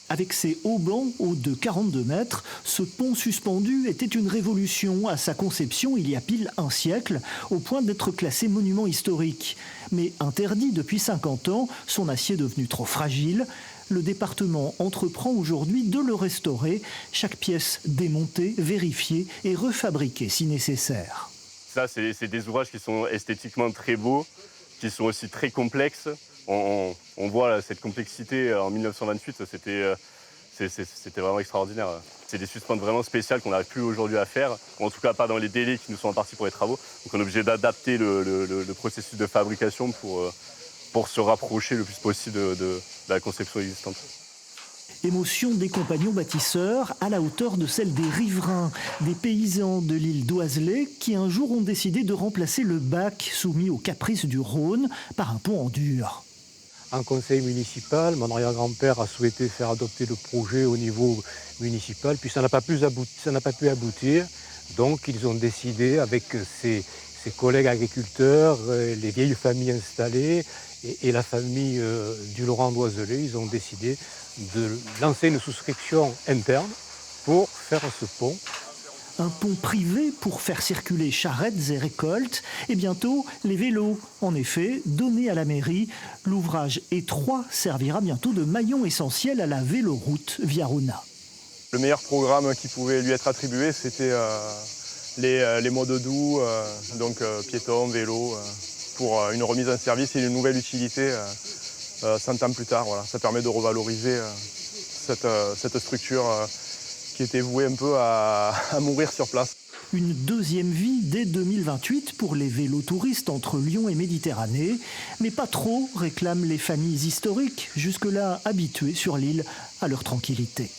Avec ses haubans hauts de 42 mètres, ce pont suspendu était une révolution à sa conception il y a pile un siècle, au point d'être classé monument historique. Mais interdit depuis 50 ans, son acier devenu trop fragile, le département entreprend aujourd'hui de le restaurer, chaque pièce démontée, vérifiée et refabriquée si nécessaire. Ça, c'est des ouvrages qui sont esthétiquement très beaux, qui sont aussi très complexes. On voit là, cette complexité en 1928, c'était vraiment extraordinaire. C'est des suspentes vraiment spéciales qu'on n'arrive plus aujourd'hui à faire, ou en tout cas pas dans les délais qui nous sont impartis pour les travaux. Donc on est obligé d'adapter le processus de fabrication pour se rapprocher le plus possible de la conception existante. Émotion des compagnons bâtisseurs à la hauteur de celle des riverains, des paysans de l'île d'Oiselay qui un jour ont décidé de remplacer le bac soumis aux caprices du Rhône par un pont en dur. En conseil municipal, mon arrière-grand-père a souhaité faire adopter le projet au niveau municipal, puis ça n'a pas pu aboutir. Donc ils ont décidé avec ses collègues agriculteurs, les vieilles familles installées et la famille du Laurent d'Oiselay, ils ont décidé de lancer une souscription interne pour faire ce pont. Un pont privé pour faire circuler charrettes et récoltes, et bientôt les vélos. En effet, donné à la mairie, l'ouvrage étroit servira bientôt de maillon essentiel à la véloroute via Rona. Le meilleur programme qui pouvait lui être attribué, c'était les modes doux, donc piétons, vélos, pour une remise en service et une nouvelle utilité 100 ans plus tard. Voilà. Ça permet de revaloriser cette structure qui était vouée un peu à mourir sur place. Une deuxième vie dès 2028 pour les vélos touristes entre Lyon et Méditerranée, mais pas trop, réclament les familles historiques, jusque-là habituées sur l'île à leur tranquillité.